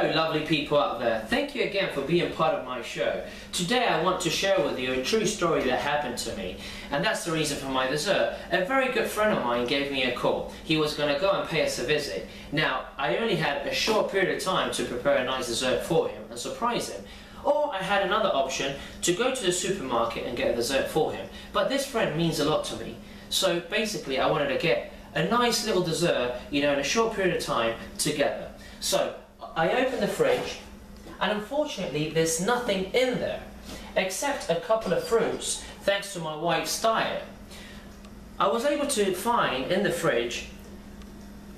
Hello lovely people out there, thank you again for being part of my show. Today I want to share with you a true story that happened to me, and that's the reason for my dessert. A very good friend of mine gave me a call. He was going to go and pay us a visit. Now I only had a short period of time to prepare a nice dessert for him and surprise him. Or I had another option to go to the supermarket and get a dessert for him. But this friend means a lot to me. So basically I wanted to get a nice little dessert, in a short period of time together. So I opened the fridge, and unfortunately there's nothing in there except a couple of fruits thanks to my wife's diet. I was able to find in the fridge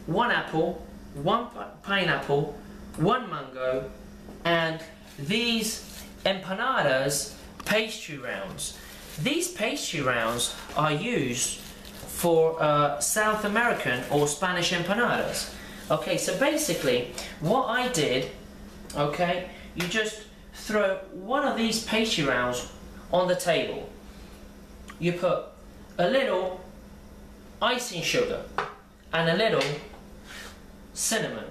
one apple, one pineapple, one mango, and these empanadas pastry rounds. These pastry rounds are used for South American or Spanish empanadas. Okay, so basically what I did, okay, you just throw one of these pastry rounds on the table. You put a little icing sugar and a little cinnamon.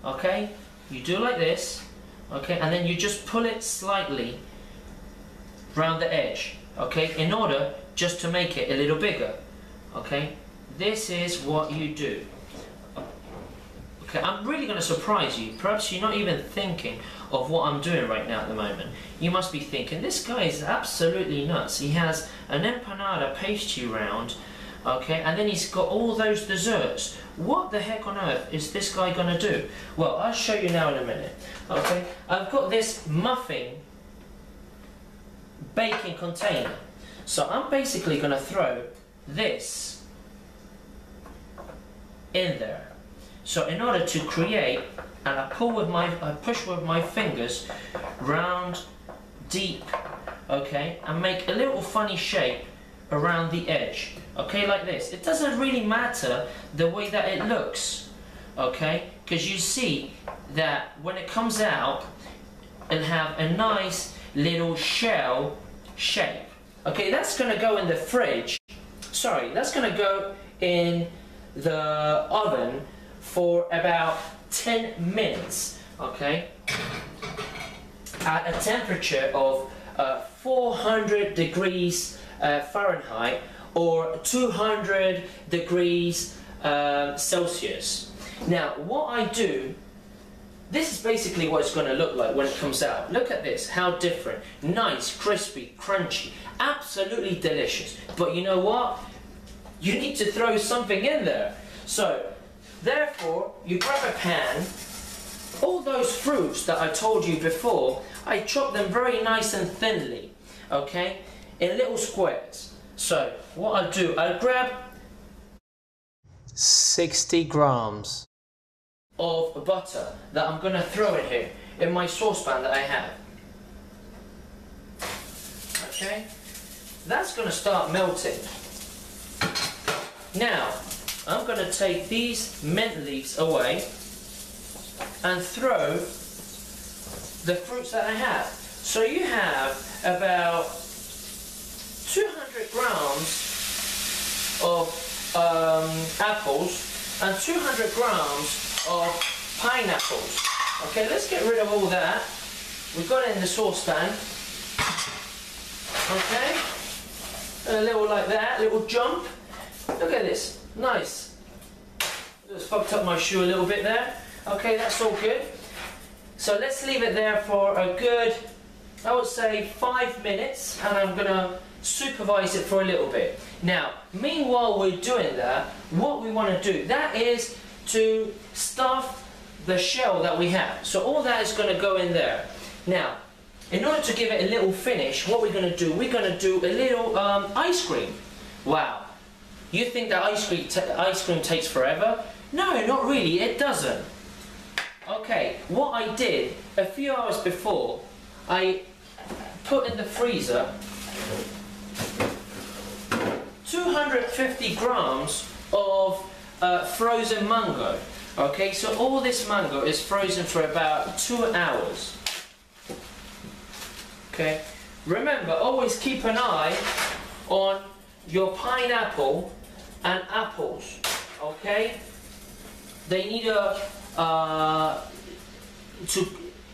Okay, you do like this, okay, and then you just pull it slightly round the edge, okay, in order just to make it a little bigger. Okay, this is what you do. Okay, I'm really going to surprise you. Perhaps you're not even thinking of what I'm doing right now at the moment. You must be thinking, this guy is absolutely nuts. He has an empanada pastry round, okay, and then he's got all those desserts. What the heck on earth is this guy going to do? Well, I'll show you now in a minute. Okay, I've got this muffin baking container. So I'm basically going to throw this in there. So in order to create, and I push with my fingers round deep, okay, and make a little funny shape around the edge, okay, like this. It doesn't really matter the way that it looks, okay, because you see that when it comes out it'll have a nice little shell shape. Okay, that's going to go in the fridge. Sorry, that's going to go in the oven for about 10 minutes, okay, at a temperature of 400 degrees Fahrenheit or 200 degrees Celsius. Now what I do, this is basically what it's going to look like when it comes out. Look at this, how different. Nice, crispy, crunchy, absolutely delicious. But you know what? You need to throw something in there. So therefore, you grab a pan. All those fruits that I told you before, I chop them very nice and thinly, okay, in little squares. So what I'll do, I'll grab 60 grams of butter that I'm going to throw in here, in my saucepan that I have. Okay, that's going to start melting. Now, I'm going to take these mint leaves away and throw the fruits that I have. So you have about 200 grams of apples and 200 grams of pineapples. Okay, let's get rid of all that. We've got it in the saucepan. Okay, a little like that, little jump. Look at this, nice. Just fucked up my shoe a little bit there. Okay, that's all good. So let's leave it there for a good, I would say 5 minutes, and I'm gonna supervise it for a little bit. Now, meanwhile we're doing that, what we want to do, that is to stuff the shell that we have. So all that is going to go in there. Now, in order to give it a little finish, what we're going to do, we're going to do a little ice cream. Wow. You think that ice cream takes forever? No, not really, it doesn't. Okay, what I did a few hours before, I put in the freezer 250 grams of frozen mango. Okay, so all this mango is frozen for about 2 hours. Okay, remember, always keep an eye on your pineapple and apples. Okay, they need a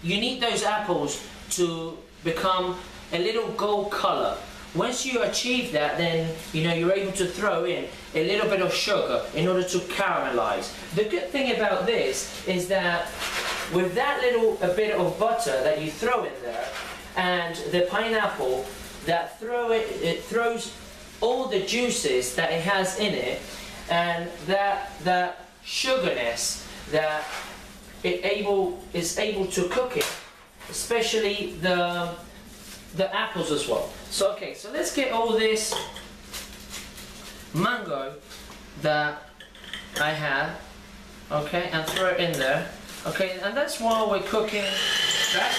you need those apples to become a little gold color. Once you achieve that, then you're able to throw in a little bit of sugar in order to caramelize. The good thing about this is that with that a bit of butter that you throw in there and the pineapple, it throws all the juices that it has in it, and that sugarness that is able to cook it, especially the apples as well. So okay, so let's get all this mango that I have, okay, and throw it in there, okay, and that's while we're cooking that.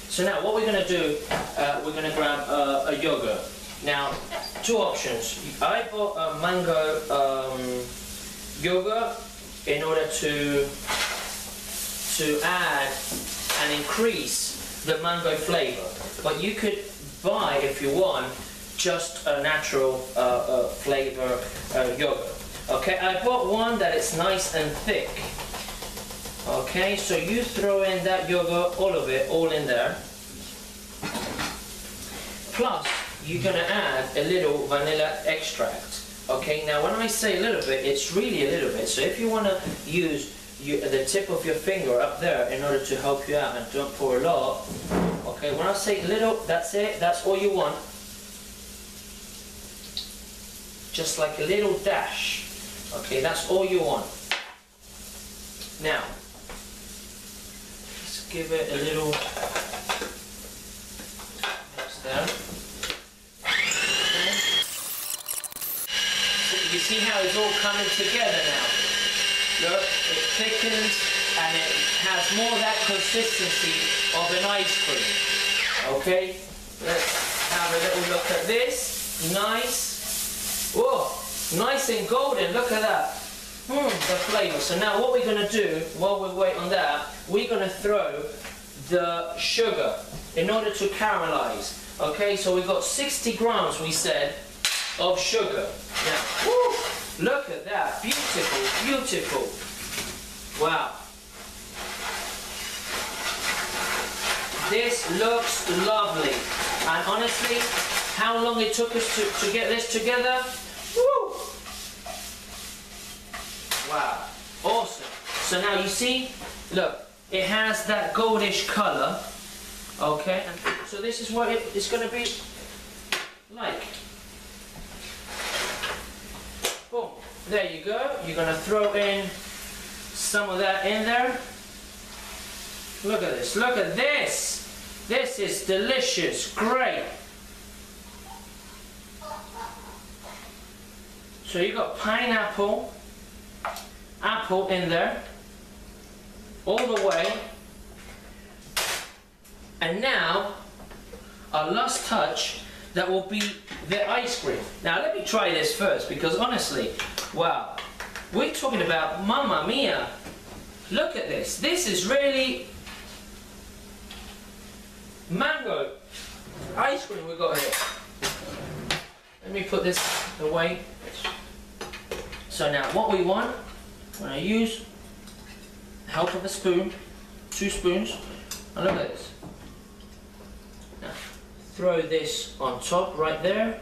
So now what we're going to do, we're going to grab a yogurt. Now, two options. I bought a mango yogurt in order to add and increase the mango flavor. But you could buy, if you want, just a natural flavor yogurt. Okay, I bought one that is nice and thick. Okay, so you throw in that yogurt, all of it, all in there. Plus, you're going to add a little vanilla extract. Okay, now when I say a little bit, it's really a little bit. So if you want to use the tip of your finger up there in order to help you out, and don't pour a lot. Okay, when I say little, that's it, that's all you want. Just like a little dash. Okay, that's all you want. Now, let's give it a little mix there. Okay. So you see how it's all coming together now? Look, it thickens and it has more of that consistency of an ice cream. Okay, let's have a little look at this. Nice. Whoa, nice and golden, look at that. The flavour. So now what we're going to do, while we wait on that, we're going to throw the sugar in order to caramelize. Okay, so we've got 60 grams, we said, of sugar. Now, woo, look at that, beautiful, beautiful. Wow. This looks lovely. And honestly, how long it took us to get this together? Woo! Wow, awesome. So now you see, look, it has that goldish colour. Okay, and so this is what it's going to be like. Boom, there you go. You're going to throw in some of that in there. Look at this, look at this. This is delicious, great. So you got pineapple, apple in there, all the way. And now, our last touch, that will be the ice cream. Now let me try this first, because honestly, wow, we're talking about Mamma Mia. Look at this. This is really mango ice cream we got here. Let me put this away. So now what we want, when I use the help of a spoon, 2 spoons, and look at this. Now, throw this on top right there.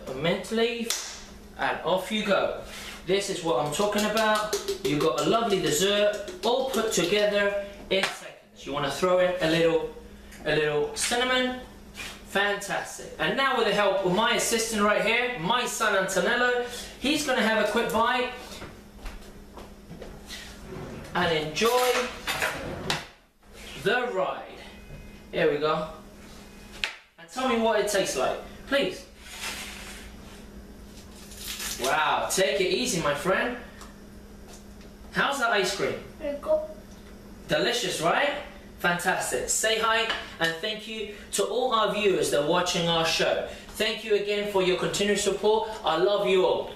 A mint leaf, and off you go. This is what I'm talking about. You've got a lovely dessert all put together in seconds. You want to throw in a little cinnamon. Fantastic. And now with the help of my assistant right here, my son Antonello, he's going to have a quick bite and enjoy the ride. Here we go. And tell me what it tastes like, please. Wow, take it easy, my friend. How's the ice cream? Very good. Delicious, right? Fantastic. Say hi and thank you to all our viewers that are watching our show. Thank you again for your continued support. I love you all.